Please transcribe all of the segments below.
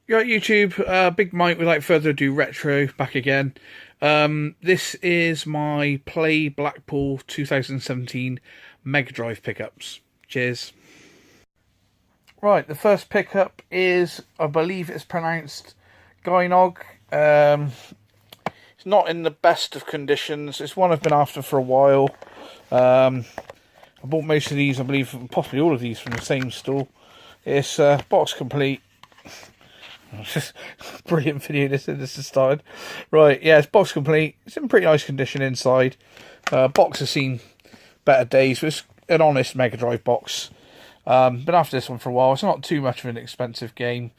You're at YouTube, Big Mike, without further ado, Retro, back again. This is my Play Blackpool 2017 Megadrive pickups. Cheers. Right, the first pickup is, I believe it's pronounced Gynog. It's not in the best of conditions. It's one I've been after for a while. I bought most of these, I believe, possibly all of these from the same store. It's box complete. Brilliant video this has started. Right, yeah, it's box complete. It's in pretty nice condition inside. Box has seen better days, but it's an honest Megadrive box. Been after this one for a while. It's not too much of an expensive game.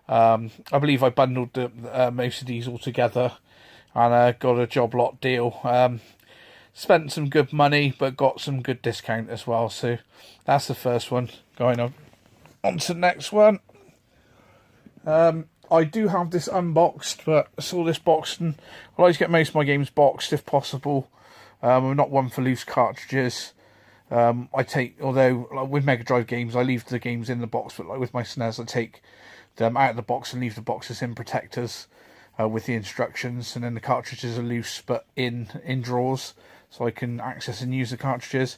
I believe I bundled most of these all together and got a job lot deal. Spent some good money, but got some good discount as well. So that's the first one. Going on to the next one. I do have this unboxed, but I saw this boxed, and I like to get most of my games boxed if possible. I'm not one for loose cartridges. I take, although like with Mega Drive games, I leave the games in the box, but like with my SNES, I take them out of the box and leave the boxes in protectors with the instructions, and then the cartridges are loose but in drawers, so I can access and use the cartridges.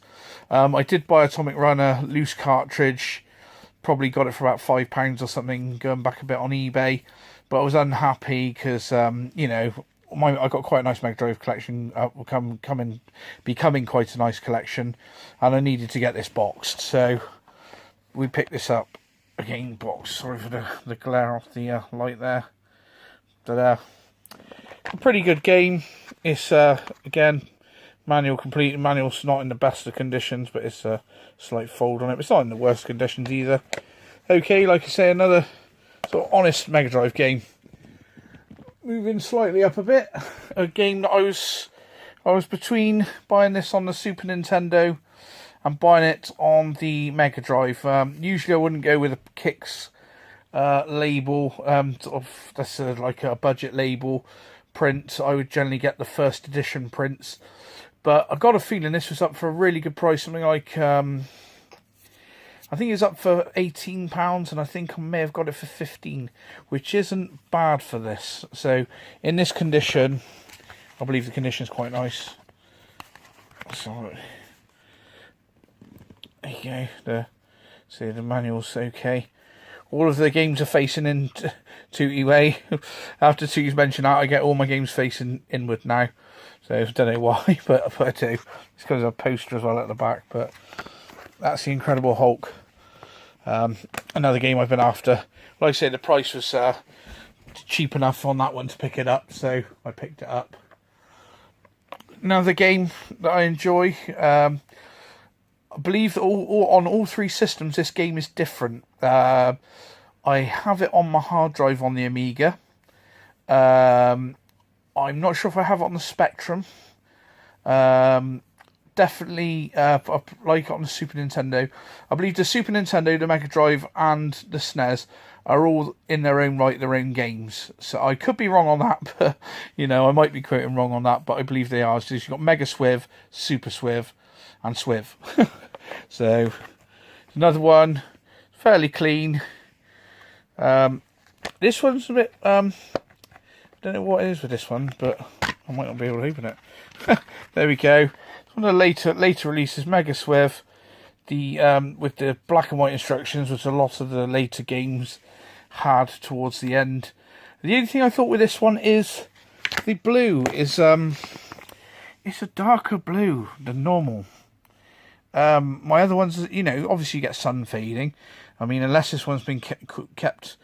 I did buy Atomic Runner loose cartridge. Probably got it for about £5 or something, going back a bit on eBay, but I was unhappy because you know, I got quite a nice Mega Drive collection, becoming quite a nice collection, and I needed to get this boxed, so we picked this up again boxed. Sorry for the glare off the light there, but a pretty good game. It's again, manual complete. Manual's not in the best of conditions, but it's a slight fold on it. But it's not in the worst conditions either. Okay, like I say, another sort of honest Mega Drive game. Moving slightly up a bit, a game that I was between buying this on the Super Nintendo and buying it on the Mega Drive. Usually I wouldn't go with a Kicks label, sort of that's like a budget label print. I would generally get the first edition prints. But I got a feeling this was up for a really good price, something like, I think it was up for £18, and I think I may have got it for 15, which isn't bad for this. So, in this condition, I believe the condition is quite nice. So, there you go. See, the manual's okay. All of the games are facing in Tootie way. After Tootie's mentioned that, I get all my games facing inward now. So I don't know why, but I do. It's because of a poster as well at the back. But that's the Incredible Hulk. Another game I've been after. Like I say, the price was cheap enough on that one to pick it up, so I picked it up. Another game that I enjoy. I believe that on all three systems, this game is different. I have it on my hard drive on the Amiga. I'm not sure if I have it on the Spectrum. Definitely like it on the Super Nintendo. I believe the Super Nintendo, the Mega Drive, and the SNES are all in their own right, their own games. So I could be wrong on that, but you know, I might be quoting wrong on that, but I believe they are. So you've got Mega Swiv, Super Swiv, and Swiv. So another one, fairly clean. This one's a bit don't know what it is with this one, but I might not be able to open it. There we go. It's one of the later releases, Mega Swiv, the with the black and white instructions, which a lot of the later games had towards the end. The only thing I thought with this one is the blue is it's a darker blue than normal. My other ones, you know, obviously you get sun fading. I mean, unless this one's been kept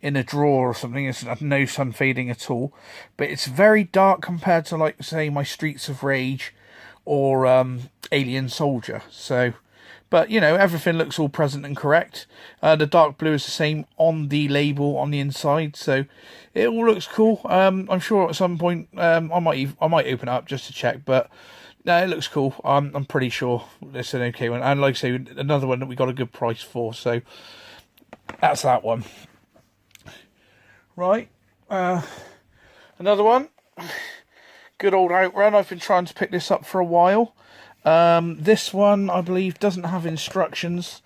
in a drawer or something, it's no sun fading at all. But it's very dark compared to, like, say, my Streets of Rage or Alien Soldier. So, but, you know, everything looks all present and correct. The dark blue is the same on the label on the inside, so it all looks cool. I'm sure at some point I might open it up just to check, but no, it looks cool. I'm pretty sure it's an okay one. And like I say, another one that we got a good price for, so that's that one. Right, another one. Good old Outrun. I've been trying to pick this up for a while. This one, I believe, doesn't have instructions.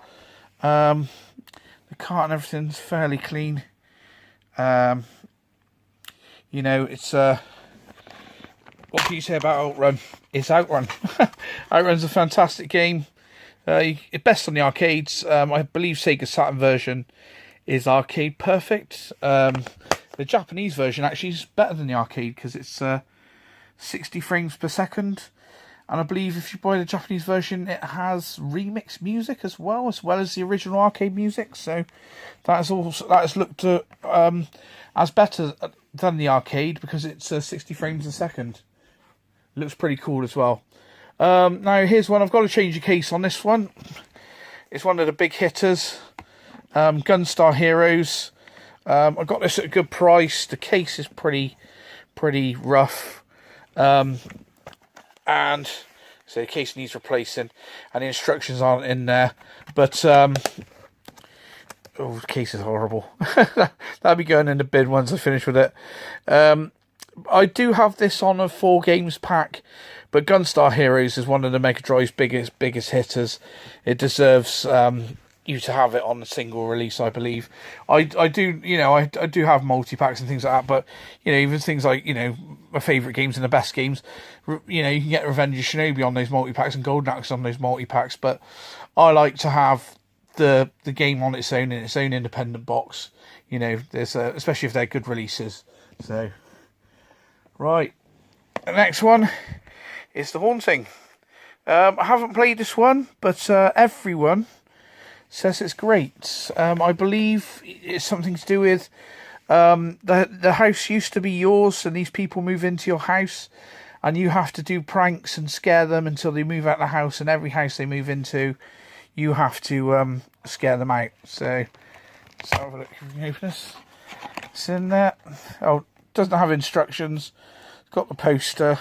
The cart and everything's fairly clean. You know, it's what can you say about Outrun? It's Outrun. Outrun's a fantastic game. It's best on the arcades. I believe Sega Saturn version is arcade perfect. The Japanese version actually is better than the arcade because it's 60 frames per second. And I believe if you buy the Japanese version, it has remixed music as well as the original arcade music. So that is looked at as better than the arcade because it's 60 frames a second. It looks pretty cool as well. Now here's one. I've got to change the case on this one. It's one of the big hitters. Gunstar Heroes. I got this at a good price. The case is pretty rough. And so the case needs replacing, and the instructions aren't in there. But the case is horrible. That'll be going in the bin once I finish with it. I do have this on a 4 games pack, but Gunstar Heroes is one of the Megadrive's biggest hitters. It deserves you to have it on a single release, I believe. I do, I do have multi-packs and things like that, but, even things like, my favourite games and the best games, you can get Revenge of Shinobi on those multi-packs and Golden Axe on those multi-packs, but I like to have the game on its own, in its own independent box, there's especially if they're good releases. So, right, the next one is The Haunting. I haven't played this one, but everyone says it's great. I believe it's something to do with the house used to be yours, and these people move into your house, and you have to do pranks and scare them until they move out of the house. And every house they move into, you have to scare them out. So let's have a look. Can we open this? It's in there. Oh, it doesn't have instructions. It's got the poster.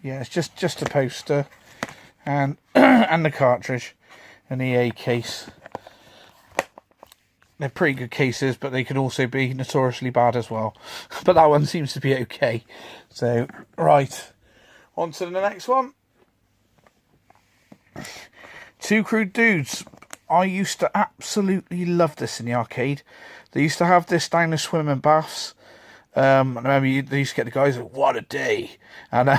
Yeah, it's just a poster, and and the cartridge. An EA case. They're pretty good cases, but they can also be notoriously bad as well. But that one seems to be okay. So, right. On to the next one. Two Crude Dudes. I used to absolutely love this in the arcade. They used to have this down the swimming baths. I remember they used to get the guys like, what a day, and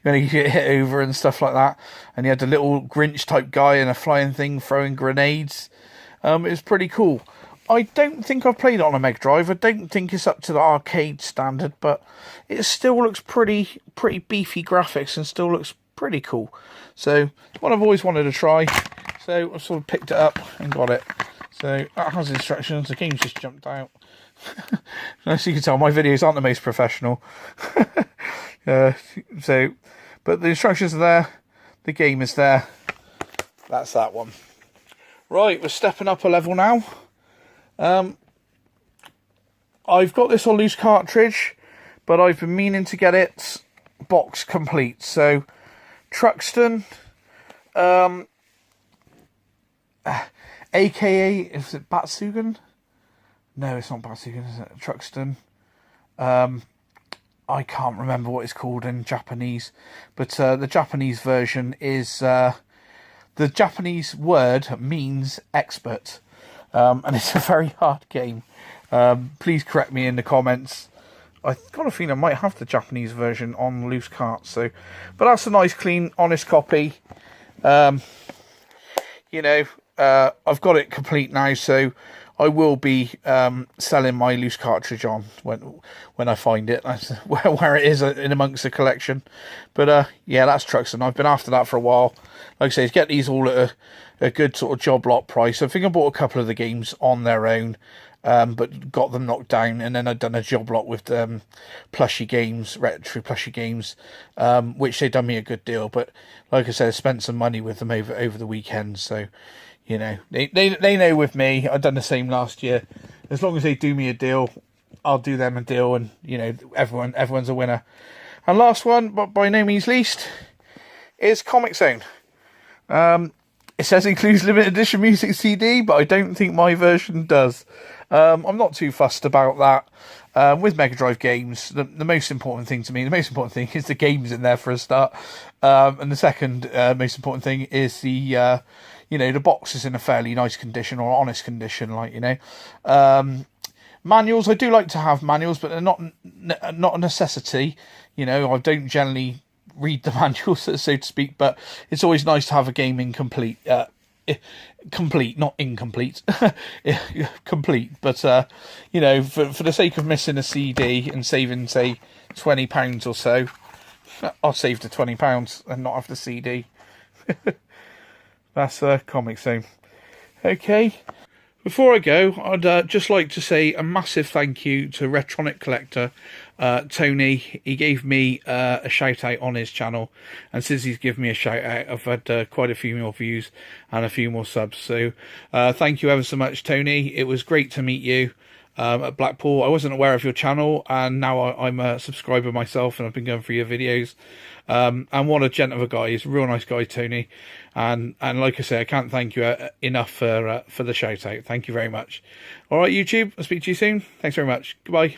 you get hit over and stuff like that, and you had the little Grinch type guy in a flying thing throwing grenades. It was pretty cool. I don't think I've played it on a Megadrive. I don't think it's up to the arcade standard, but it still looks pretty beefy graphics and still looks pretty cool. So one I've always wanted to try, so I sort of picked it up and got it. So that has instructions. The game's just jumped out. As you can tell, my videos aren't the most professional. But the instructions are there. The game is there. That's that one. Right, we're stepping up a level now. I've got this on loose cartridge, but I've been meaning to get it box complete. So, Truxton, aka, is it Batsugan? No, it's not Batsugan, is it? Truxton. I can't remember what it's called in Japanese, but the Japanese version is the Japanese word means expert, and it's a very hard game. Please correct me in the comments. I've got a feeling I might have the Japanese version on loose carts, but that's a nice, clean, honest copy. I've got it complete now, so I will be selling my loose cartridge on when I find it. That's where it is in amongst the collection. But yeah, that's Truxton. I've been after that for a while. Like I say, to get these all at a good sort of job lot price. I think I bought a couple of the games on their own, but got them knocked down, and then I'd done a job lot with plushie games, retro plushie games, which they done me a good deal. But like I said, I spent some money with them over the weekend, so they know with me. I've done the same last year. As long as they do me a deal, I'll do them a deal, and everyone's a winner. And last one, but by no means least, is Comic Zone. It says includes limited edition music CD, but I don't think my version does. I'm not too fussed about that. With Mega Drive games, the most important thing to me, is the games in there for a start. And the second most important thing is the box is in a fairly nice condition or honest condition, Manuals, I do like to have manuals, but they're not a necessity. You know, I don't generally read the manuals, so to speak, but it's always nice to have a game incomplete. Complete, not incomplete. Complete, but you know, for the sake of missing a CD and saving, say, £20 or so, I'll save the £20 and not have the CD. That's Comic Zone. Okay. Before I go, I'd just like to say a massive thank you to Retronic Collector, Tony. He gave me a shout out on his channel, and since he's given me a shout out, I've had quite a few more views and a few more subs. So thank you ever so much, Tony. It was great to meet you at Blackpool. I wasn't aware of your channel, and now I'm a subscriber myself, and I've been going through your videos. And what a gent of a guy. He's a real nice guy, Tony. And like I say, I can't thank you enough for the shout out. Thank you very much. All right, YouTube, I'll speak to you soon. Thanks very much. Goodbye.